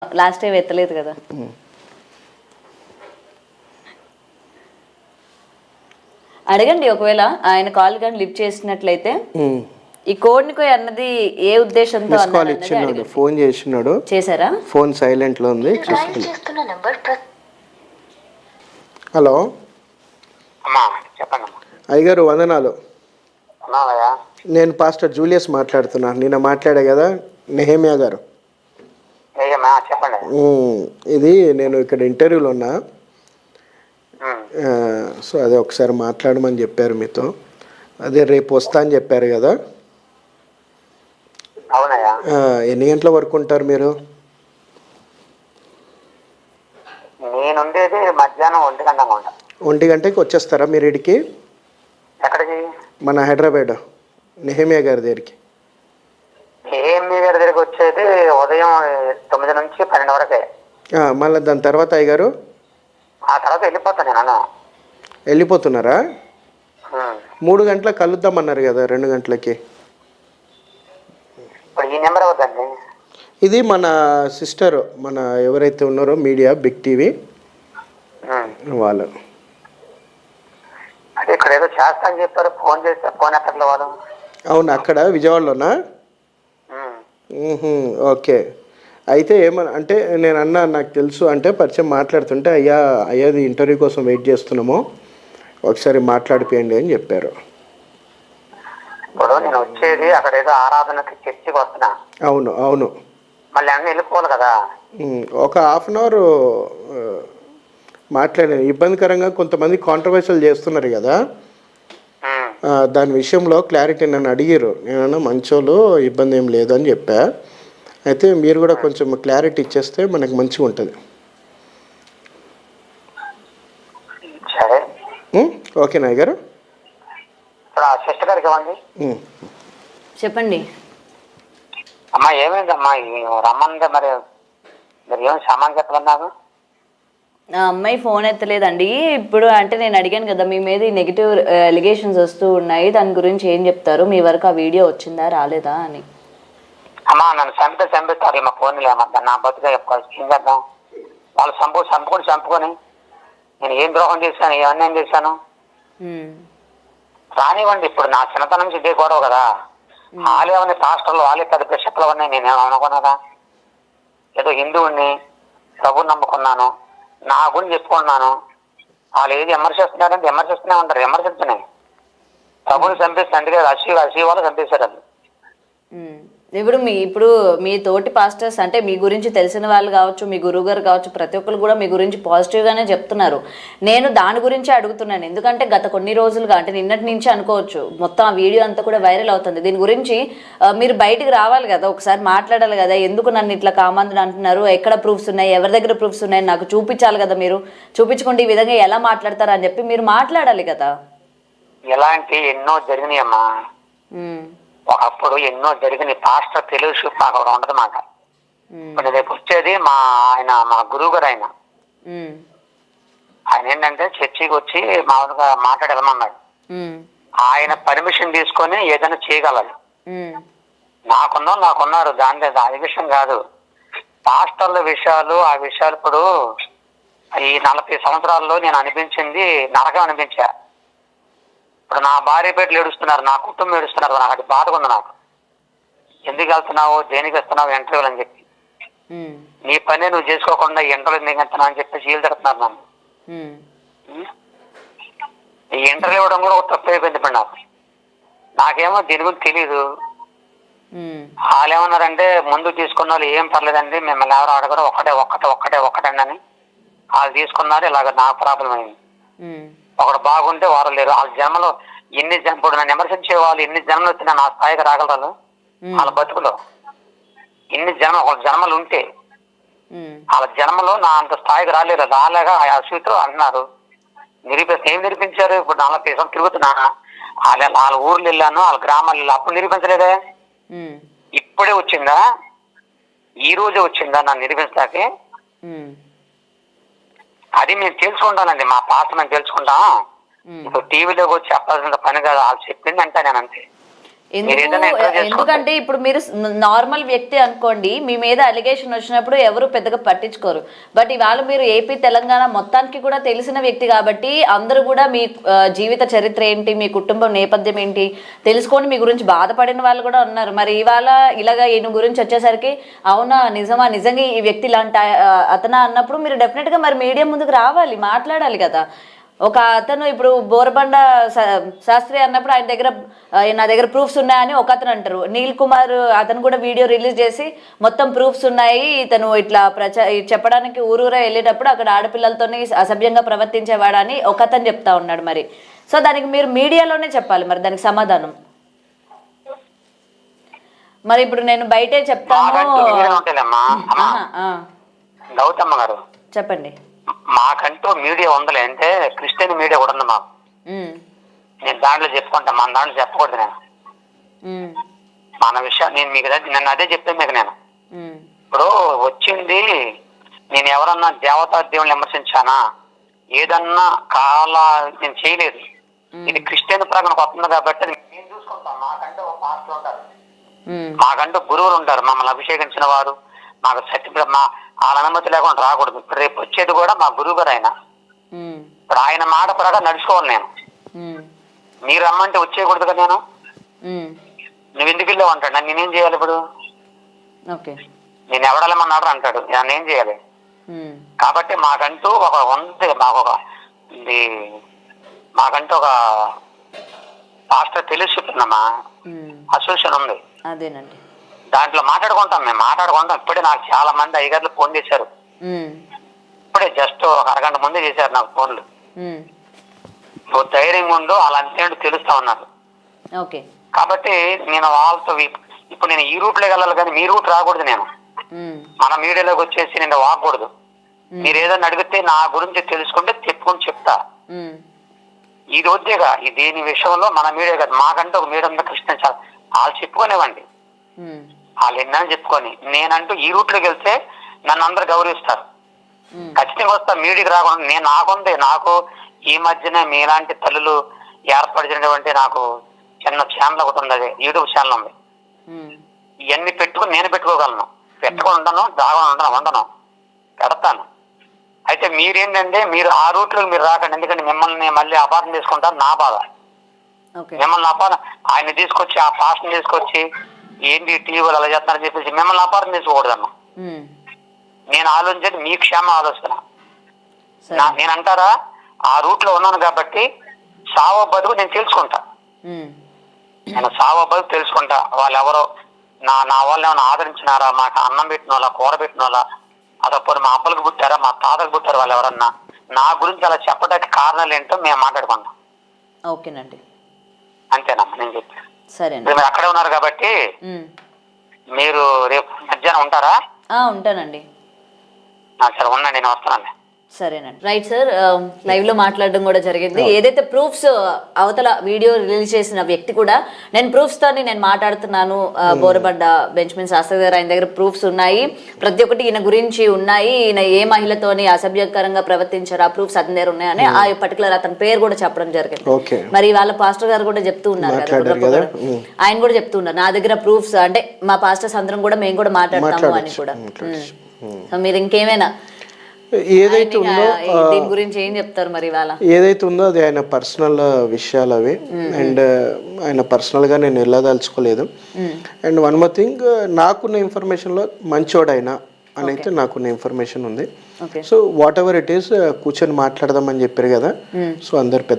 Last time ఎత్తలేదు కదా. అడగండి, ఒకవేళ ఆయన కాల్ కానీ లిఫ్ట్ చేసినట్లయితే ఈ కోడ్నికో అన్నది ఏ ఉద్దేశంతో ఇచ్చినాడు, ఫోన్ చేసినాడు. చేశారా? ఫోన్ సైలెంట్ లో ఉంది. హలో చెప్పండి అయ్యగారు, వందనాలు. నేను పాస్టర్ జూలియస్ మాట్లాడుతున్నా. నిన్న మాట్లాడా కదా, నెహమియా గారు. చెప్పండి. ఇది నేను ఇక్కడ ఇంటర్వ్యూలో ఉన్నా. సో అదే ఒకసారి మాట్లాడమని చెప్పారు మీతో. అదే రేపు వస్తా అని చెప్పారు కదా. అవునయ్యా. ఎన్ని గంటల వరకు ఉంటారు మీరు? నేనుండేది మధ్యాహ్నం 1 గంటగా ఉంటా. 1 గంటకి వచ్చేస్తారా మీరు ఇడికి? ఎక్కడికి? మన హైదరాబాద్ నెహమియా గారి దగ్గరికి. నెహమియా గారి దగ్గరికి వచ్చేది ఉదయం 9 నుంచి 12 వరకే. మళ్ళీ దాని తర్వాత అయ్యగారు ఆ తర్వాత వెళ్ళిపోతాను నేను. వెళ్ళిపోతున్నారా? 3 గంటలకు కలుద్దామన్నారు కదా, 2 గంటలకి. ఇప్పుడు ఈ నెంబర్ అవుతుందండి. ఇది మన సిస్టర్, మన ఎవరైతే ఉన్నారో మీడియా బిగ్ టీవీ వాళ్ళు. అంటే ఇక్కడ ఏదో చేస్తా అని చెప్పారు, ఫోన్ చేస్తే ఫోన్ ఎక్కడ వాళ్ళు. అవును, అక్కడ విజయవాడలోనా? ఓకే. అయితే ఏమన్నా అంటే నేను అన్నా, నాకు తెలుసు అంటే పరిచయం మాట్లాడుతుంటే, అయ్యాది ఇంటర్వ్యూ కోసం వెయిట్ చేస్తున్నాము, ఒకసారి మాట్లాడిపోయండి అని చెప్పారు. ఇప్పుడు నేను వచ్చేది అక్కడ ఏదో ఆరాధనకి చర్చికి వస్తున్నా. అవును అవును. మళ్ళీ అన్నీ వెళ్ళిపోవాలి కదా. ఒక హాఫ్ అన్ అవర్ మాట్లాడాను. ఇబ్బందికరంగా కొంతమంది కాంట్రవర్షియల్ చేస్తున్నారు కదా, దాని విషయంలో క్లారిటీ నన్ను అడిగారు. నేనన్నా మంచోళ్ళు, ఇబ్బంది ఏం లేదు అని చెప్పా. అయితే మీరు కూడా కొంచెం క్లారిటీ ఇచ్చేస్తే మనకు మంచిగా ఉంటుంది. సరే, ఓకేనా అయ్యగారు? సిస్టర్ గారికి ఇవ్వండి. చెప్పండి. అమ్మా ఏమైందమ్మా రమ్మంటే మరి మీరు ఏమి సామాన్ చెప్పలేదు. ఆ అమ్మాయి ఫోన్ ఎత్తలేదండి. ఇప్పుడు అంటే నేను అడిగాను కదా, మీ మీద ఈ నెగిటివ్ ఎలిగేషన్స్ వస్తూ ఉన్నాయి, దాని గురించి ఏం చెప్తారు, మీ వరకు ఆ వీడియో వచ్చిందా రాలేదా అని. అమ్మా నన్ను చంపిస్తారు మా ఫోన్ లేమద్దా, నా బతుగా చెప్పుకోవాలి. ఏం చేద్దాం? వాళ్ళు చంపుకొని నేను ఏం ద్రోహం చేశాను, ఏ అన్యాయం చేశాను? రానివ్వండి. ఇప్పుడు నా చిన్నతనం నుంచి ఇదే గొడవ కదా. వాళ్ళేమని పాస్టర్లు, వాళ్ళే పెద్ద బిషప్లు ఉన్నాయి, నేనేమో అనుకున్నారా? ఏదో హిందువుని ప్రభుని నమ్ముకున్నాను, నా గురించి చెప్పుకున్నాను. వాళ్ళు ఏది విమర్శిస్తున్నారంటే విమర్శిస్తూనే ఉంటారు, విమర్శిస్తున్నాయి. ప్రభుని చంపేసి అందుకే అసీ వాళ్ళు చంపేశారు. అది ఇప్పుడు మీ తోటి పాస్టర్స్ అంటే మీ గురించి తెలిసిన వాళ్ళు కావచ్చు, మీ గురువు గారు కావచ్చు, ప్రతి ఒక్కరు కూడా మీ గురించి పాజిటివ్గానే చెప్తున్నారు. నేను దాని గురించే అడుగుతున్నాను. ఎందుకంటే గత కొన్ని రోజులుగా, అంటే నిన్నటి నుంచి అనుకోవచ్చు, మొత్తం ఆ వీడియో అంతా కూడా వైరల్ అవుతుంది. దీని గురించి మీరు బయటికి రావాలి కదా, ఒకసారి మాట్లాడాలి కదా. ఎందుకు నన్ను ఇట్లా కామందుని అంటున్నారు, ఎక్కడ ప్రూఫ్స్ ఉన్నాయి, ఎవరి దగ్గర ప్రూఫ్స్ ఉన్నాయి, నాకు చూపించాలి కదా. మీరు చూపించుకుంటే ఈ విధంగా ఎలా మాట్లాడతారు అని చెప్పి మీరు మాట్లాడాలి కదా. ఇలాంటి ఎన్నో జరిగినాయమ్మా. ఒకప్పుడు ఎన్నో జరిగిన పాస్టర్ తెలుగు మాకు ఒకటి ఉండదు మాట. ఇప్పుడు రేపు వచ్చేది మా గురువు గారు. ఆయన ఏంటంటే చర్చికి వచ్చి మామూలుగా మాట్లాడమన్నాడు. ఆయన పర్మిషన్ తీసుకొని ఏదైనా చేయగలరు. నాకున్నారు, దాని అది విషయం కాదు. పాస్టర్ల విషయాలు, ఆ విషయాలు ఇప్పుడు ఈ 40 సంవత్సరాల్లో నేను అనిపించింది నరకం అనిపించా. ఇప్పుడు నా భార్య పేర్లు ఏడుస్తున్నారు, నా కుటుంబం ఏడుస్తున్నారు. నాకు అది బాధగా ఉంది. నాకు ఎందుకు వెళ్తున్నావు, దేనికి వస్తున్నావు ఇంటర్వ్యూలు అని చెప్పి, నీ పని నువ్వు చేసుకోకుండా ఇంటర్వ్యూ ఎందుకు వెళ్తున్నావు అని చెప్పి జీలు తిడుతున్నారు నన్ను. ఈ ఇంటర్వ్యూ ఇవ్వడం కూడా ఒక తప్పు అయిపోయింది. ఇప్పుడు నాకేమో దీని గురించి తెలీదు. వాళ్ళు ఏమన్నారంటే ముందు తీసుకున్న వాళ్ళు ఏం పర్లేదండి, మిమ్మల్ని ఎవరు అడగరు, ఒక్కటండి అని వాళ్ళు తీసుకున్నారు. ఇలాగ నాకు ప్రాబ్లం అయింది. ఒకడు బాగుంటే వారు లేరు. వాళ్ళ జన్మలో ఇప్పుడు నన్ను విమర్శించే వాళ్ళు ఎన్ని జన్మలు వచ్చినా నా స్థాయికి రాగలరు. వాళ్ళ బతుకులో ఒక జన్మలు ఉంటే వాళ్ళ జన్మలో నా అంత స్థాయికి రాలేరు. రాలేగా ఆ సూత్రం అంటున్నారు. ఏం నిరూపించారు? ఇప్పుడు 40 సంవత్సరాలు తిరుగుతున్నా, వాళ్ళ ఊర్లు వెళ్ళాను, వాళ్ళ గ్రామాలు వెళ్ళా, అప్పుడు నిరూపించలేదే. ఇప్పుడే వచ్చిందా, ఈ రోజే వచ్చిందా నన్ను నిరూపించడానికి? అది మేము తెలుసుకుంటానండి, మా పాత్ర మేము తెలుసుకుంటాం. ఇప్పుడు టీవీలోకి వచ్చి చెప్పాల్సిన పని కాదు. వాళ్ళు చెప్పింది అంటే నేను అంతే. ఎందుకంటే ఇప్పుడు మీరు నార్మల్ వ్యక్తి అనుకోండి, మీ మీద అలిగేషన్ వచ్చినప్పుడు ఎవరు పెద్దగా పట్టించుకోరు. బట్ ఇవాళ మీరు ఏపీ తెలంగాణ మొత్తానికి కూడా తెలిసిన వ్యక్తి కాబట్టి అందరూ కూడా మీ జీవిత చరిత్ర ఏంటి, మీ కుటుంబం నేపథ్యం ఏంటి తెలుసుకొని మీ గురించి బాధపడిన వాళ్ళు కూడా ఉన్నారు. మరి ఇవాళ ఇలాగ ఈయన గురించి వచ్చేసరికి అవునా నిజంగా ఈ వ్యక్తి ఇలాంటి అతనా అన్నప్పుడు మీరు డెఫినెట్గా మరి మీడియా ముందుకు రావాలి, మాట్లాడాలి కదా. ఒక అతను ఇప్పుడు బోరబండ శాస్త్రి అన్నప్పుడు ఆయన దగ్గర నా దగ్గర ప్రూఫ్స్ ఉన్నాయని ఒక అతను అంటారు. నీల్ కుమార్ అతను కూడా వీడియో రిలీజ్ చేసి మొత్తం ప్రూఫ్స్ ఉన్నాయి, ఇతను ఇట్లా చెప్పడానికి ఊరూరా వెళ్ళేటప్పుడు అక్కడ ఆడపిల్లలతోనే అసభ్యంగా ప్రవర్తించేవాడని ఒక అతను చెప్తా ఉన్నాడు. మరి సో దానికి మీరు మీడియాలోనే చెప్పాలి మరి దానికి సమాధానం. మరి ఇప్పుడు నేను బయటే చెప్తాను. చెప్పండి. మాకంటూ మీడియా ఉందలే, అంటే క్రిస్టియన్ మీడియా కూడా ఉంది మాకు. నేను దాంట్లో చెప్పుకుంటా, మన దాంట్లో చెప్పకూడదు. నేను మన విషయం నేను మీకు నన్ను అదే చెప్తాను మీకు. నేను ఇప్పుడు వచ్చింది, నేను ఎవరన్నా దేవతా దేవుని విమర్శించానా, ఏదన్నా నేను చేయలేదు. ఇది క్రిస్టియన్ ప్రకారం వస్తుంది కాబట్టి నేను చూసుకుంటాం. మాకంటే ఒక పాస్టర్ ఉంటారు, మాకంటూ గురువులు ఉంటారు, మమ్మల్ని అభిషేకించిన వారు. మాకు సత్యబ్రహ్మ వాళ్ళ అనుమతి లేకుండా రాకూడదు. ఇప్పుడు రేపు వచ్చేది కూడా మా గురువు గారు ఆయన. ఇప్పుడు ఆయన మాట ప్రకారం నడుచుకోవాలి. నేను మీరు రమ్మంటే వచ్చేయకూడదు కదా. నువ్వు ఎందుకు వెళ్ళావు అంటాడు, నన్ను నేనేం చేయాలి? ఇప్పుడు నేను ఎవడలేమన్నాడు అంటాడు, నేనేం చేయాలి? కాబట్టి మాకంటూ ఒక ఉంది, మాకంటూ ఒక పాస్టర్ తెలిసి చెప్తున్నామా అసోసియేషన్ ఉంది. అదేనండి, దాంట్లో మాట్లాడుకుంటాం. మేము మాట్లాడుకుంటాం. ఇప్పుడే నాకు చాలా మంది అయ్యగారులు ఫోన్ చేశారు. ఇప్పుడే జస్ట్ ఒక అరగంట ముందే చేశారు నాకు ఫోన్లు. నువ్వు ధైర్యంగా ఉండు, అలా అంతే తెలుస్తా ఉన్నారు. కాబట్టి నేను వాళ్ళతో ఇప్పుడు నేను ఈ రూట్ లో వెళ్ళాలి కానీ మీ రూట్ రాకూడదు. నేను మన మీడియాలోకి వచ్చేసి నేను వాగకూడదు. మీరు ఏదైనా అడిగితే నా గురించి తెలుసుకుంటే చెప్పుకొని చెప్తా. ఇది వద్దేగా దీని విషయంలో మన మీడియా కాదు, మాకంటే ఒక మీడియా ఉంది క్రిస్టియన్. వాళ్ళు చెప్పుకోనివ్వండి, వాళ్ళు ఎన్నని చెప్పుకొని. నేనంటూ ఈ రూట్ లోకి వెళ్తే నన్ను అందరు గౌరవిస్తారు. ఖచ్చితంగా వస్తా మీడియాకి రాకుండా. నాకు ఈ మధ్యనే మీలాంటి తల్లులు ఏర్పడినటువంటి నాకు చిన్న ఛానల్ ఒకటి ఉంది, అదే యూట్యూబ్ ఛానల్ ఉంది. ఇవన్నీ పెట్టుకుని నేను పెట్టుకోగలను, పెట్టుకుని ఉండను, పెడతాను. అయితే మీరేంటంటే మీరు ఆ రూట్ లో మీరు రాకండి, ఎందుకంటే మిమ్మల్ని మళ్ళీ అపార్థం చేసుకుంటారు. నా బాధ మిమ్మల్ని ఆయన తీసుకొచ్చి ఆ పాస్ట్ని తీసుకొచ్చి ఏంటి టీవీలు అలా చేస్తున్నారని చెప్పేసి మిమ్మల్ని అపార్థం చేసుకోకూడదన్న. నేను ఆలోచించేది మీ క్షేమ ఆలోచన. నేను అంటారా ఆ రూట్ లో ఉన్నాను కాబట్టి సావో బతుకు నేను తెలుసుకుంటా. నేను సావో బతుకు తెలుసుకుంటా. వాళ్ళు ఎవరో నా వాళ్ళు ఏమైనా ఆదరించినారా, మాకు అన్నం పెట్టిన వాళ్ళ, కూర పెట్టిన వాళ్ళ, అదప్పుడు మా అబ్బలకు పుట్టారా, మా తాతకు పుట్టారు, వాళ్ళు ఎవరన్నా నా గురించి అలా చెప్పడానికి కారణాలు ఏంటో మేము మాట్లాడుకుంటాం. ఓకేనండి, అంతేనమ్మా నేను చెప్పాను. సరే, మీరు అక్కడే ఉన్నారు కాబట్టి మీరు రేపు మధ్యాహ్నం ఉంటారా? ఉంటానండి. సరే ఉండండి, నేను వస్తానండి. సరేనండి, రైట్ సార్. లైవ్ లో మాట్లాడడం కూడా జరిగింది. ఏదైతే ప్రూఫ్స్ అవతల వీడియో రిలీజ్ చేసిన వ్యక్తి కూడా నేను ప్రూఫ్స్ తోని నేను మాట్లాడుతున్నాను, బోరబండ బెంచ్మిన్ శాస్త్రి గారు ఆయన దగ్గర ప్రూఫ్స్ ఉన్నాయి, ప్రతి ఒక్కటి ఈయన గురించి ఉన్నాయి, ఈయన ఏ మహిళతోని అసభ్యకరంగా ప్రవర్తించారు ఆ ప్రూఫ్స్ అతని దగ్గర ఉన్నాయని ఆ పర్టికులర్ అతని పేరు కూడా చెప్పడం జరిగింది. మరి వాళ్ళ పాస్టర్ గారు కూడా చెప్తూ ఉన్నారు కదా, ఆయన కూడా చెప్తూ ఉన్నారు నా దగ్గర ప్రూఫ్స్, అంటే మా పాస్టర్స్ అందరం కూడా మేము కూడా మాట్లాడతాము అని కూడా. సో మీరు ఇంకేమైనా ఏదైతే ఉందో దీని గురించి ఏం చెప్తారు మరి ఇవాళ? ఏదైతే ఉందో అది ఆయన పర్సనల్ విషయాలు అవి, అండ్ ఆయన పర్సనల్గా నేను వెళ్ళదలుచుకోలేదు. అండ్ వన్ మోర్ థింగ్, నాకున్న ఇన్ఫర్మేషన్లో మంచోడైనా అని అయితే నాకున్న ఇన్ఫర్మేషన్ ఉంది. So what ever it is కూర్చొని మాట్లాడదామని చెప్పారు కదా. సో అందరు పెద్ద